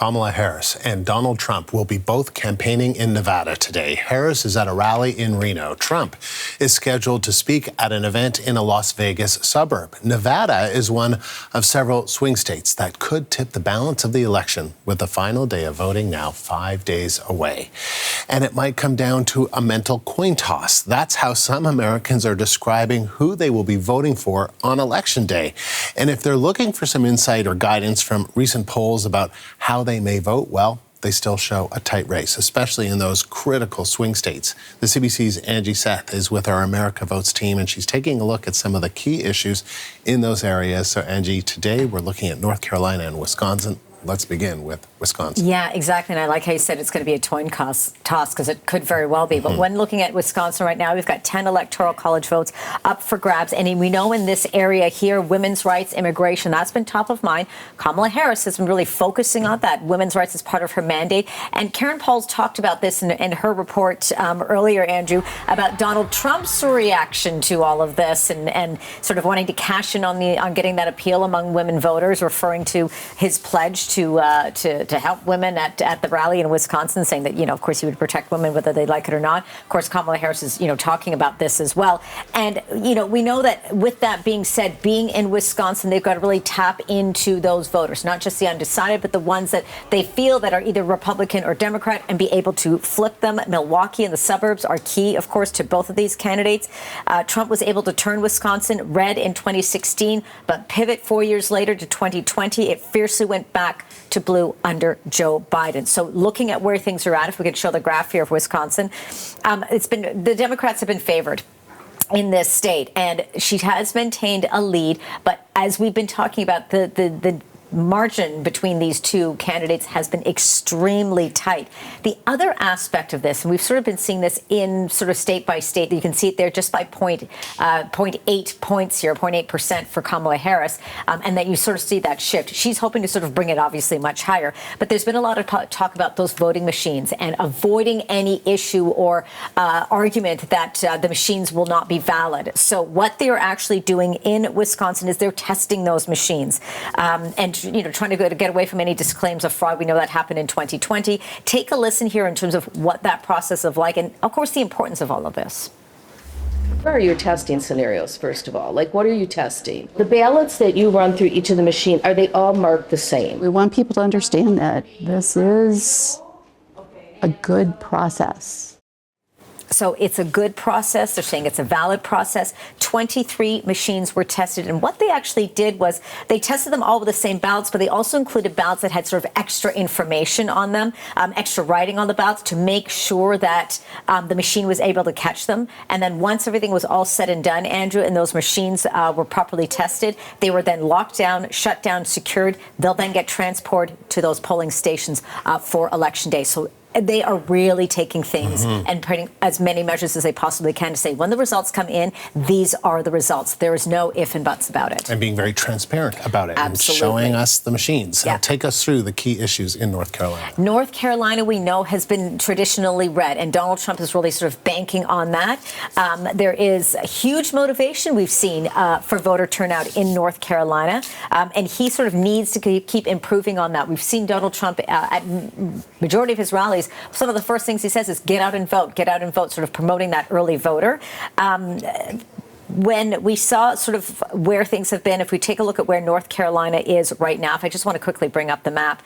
Kamala Harris and Donald Trump will be both campaigning in Nevada today. Harris is at a rally in Reno. Trump is scheduled to speak at an event in a Las Vegas suburb. Nevada is one of several swing states that could tip the balance of the election, with the final day of voting now 5 days away. And it might come down to a mental coin toss. That's how some Americans are describing who they will be voting for on Election Day. And if they're looking for some insight or guidance from recent polls about how they may vote, well, they still show a tight race, especially in those critical swing states. The CBC's Angie Seth is with our America Votes team, and she's taking a look at some of the key issues in those areas. So, Angie, today we're looking at North Carolina and Wisconsin. Let's begin with Wisconsin. Yeah, exactly. And I like how you said it's going to be a coin toss, because it could very well be. But when looking at Wisconsin right now, we've got 10 electoral college votes up for grabs. And we know in this area here, women's rights, immigration, that's been top of mind. Kamala Harris has been really focusing on that. Women's rights is part of her mandate. And Karen Pauls talked about this in her report earlier, Andrew, about Donald Trump's reaction to all of this and sort of wanting to cash in on getting that appeal among women voters, referring to his pledge to help women at the rally in Wisconsin, saying that, of course, he would protect women whether they like it or not. Of course, Kamala Harris is, talking about this as well. And, we know that with that being said, being in Wisconsin, they've got to really tap into those voters, not just the undecided, but the ones that they feel that are either Republican or Democrat, and be able to flip them. Milwaukee and the suburbs are key, of course, to both of these candidates. Trump was able to turn Wisconsin red in 2016, but pivot 4 years later to 2020. It fiercely went back to blue under Joe Biden. So looking at where things are at, if we could show the graph here of Wisconsin, the Democrats have been favored in this state, and she has maintained a lead. But as we've been talking about, the margin between these two candidates has been extremely tight. The other aspect of this, and we've sort of been seeing this in sort of state by state, you can see it there just by 0.8 points here, 0.8% for Kamala Harris, and that you sort of see that shift. She's hoping to sort of bring it obviously much higher, but there's been a lot of talk about those voting machines and avoiding any issue or argument that the machines will not be valid. So what they're actually doing in Wisconsin is they're testing those machines and trying to get away from any disclaims of fraud. We know that happened in 2020. Take a listen here in terms of what that process is like, and of course the importance of all of this. What are your testing scenarios, first of all? Like, what are you testing? The ballots that you run through each of the machines, are they all marked the same? We want people to understand that this is a good process. So it's a good process. They're saying it's a valid process. 23 machines were tested. And what they actually did was they tested them all with the same ballots, but they also included ballots that had sort of extra information on them, extra writing on the ballots to make sure that the machine was able to catch them. And then once everything was all said and done, Andrew, and those machines were properly tested, they were then locked down, shut down, secured. They'll then get transported to those polling stations for Election Day. So they are really taking things and putting as many measures as they possibly can to say, when the results come in, these are the results. There is no if and buts about it. And being very transparent about it. Absolutely. And showing us the machines. Yeah. Take us through the key issues in North Carolina. North Carolina, we know, has been traditionally red, and Donald Trump is really sort of banking on that. There is a huge motivation we've seen for voter turnout in North Carolina, and he sort of needs to keep improving on that. We've seen Donald Trump at majority of his rallies. Some of the first things he says is get out and vote, sort of promoting that early voter. When we saw sort of where things have been, if we take a look at where North Carolina is right now, if I just want to quickly bring up the map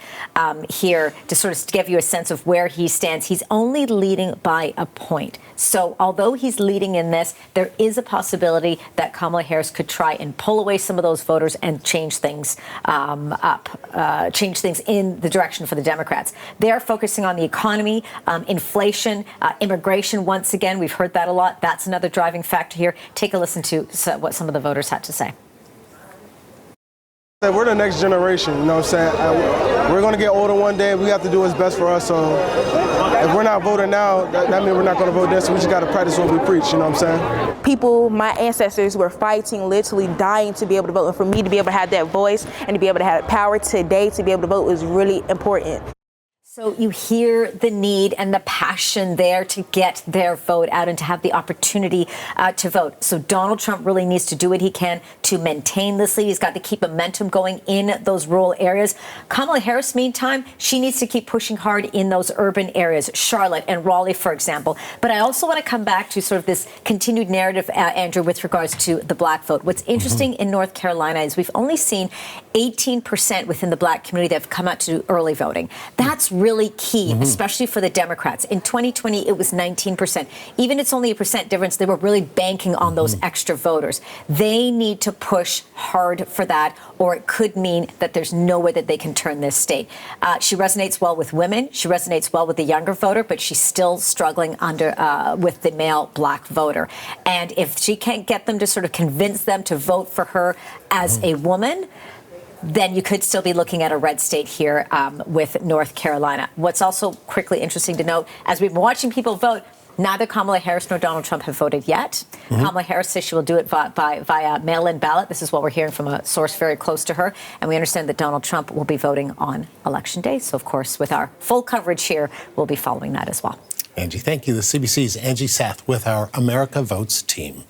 here to sort of give you a sense of where he stands, he's only leading by a point. So although he's leading in this, there is a possibility that Kamala Harris could try and pull away some of those voters and change things change things in the direction for the Democrats. They're focusing on the economy, inflation, immigration. Once again, we've heard that a lot. That's another driving factor here. Take a listen to what some of the voters had to say. We're the next generation, you know what I'm saying? We're going to get older one day. We have to do what's best for us. So if we're not voting now, that means we're not going to vote then. So we just got to practice what we preach, you know what I'm saying? People, my ancestors were fighting, literally dying to be able to vote. And for me to be able to have that voice and to be able to have power today to be able to vote is really important. So you hear the need and the passion there to get their vote out and to have the opportunity to vote. So Donald Trump really needs to do what he can to maintain this lead. He's got to keep momentum going in those rural areas. Kamala Harris, meantime, she needs to keep pushing hard in those urban areas, Charlotte and Raleigh, for example. But I also want to come back to sort of this continued narrative, Andrew, with regards to the black vote. What's interesting in North Carolina is we've only seen 18% within the black community that have come out to do early voting. That's really key, especially for the Democrats. In 2020, it was 19%. Even it's only a percent difference, they were really banking on those extra voters. They need to push hard for that, or it could mean that there's no way that they can turn this state. She resonates well with women. She resonates well with the younger voter, but she's still struggling with the male black voter. And if she can't get them to sort of convince them to vote for her as a woman, then you could still be looking at a red state here with North Carolina. What's also quickly interesting to note, as we've been watching people vote, neither Kamala Harris nor Donald Trump have voted yet. Kamala Harris says she will do it via mail-in ballot. This is what we're hearing from a source very close to her. And we understand that Donald Trump will be voting on Election Day. So, of course, with our full coverage here, we'll be following that as well. Angie, thank you. The CBC's Angie Seth with our America Votes team.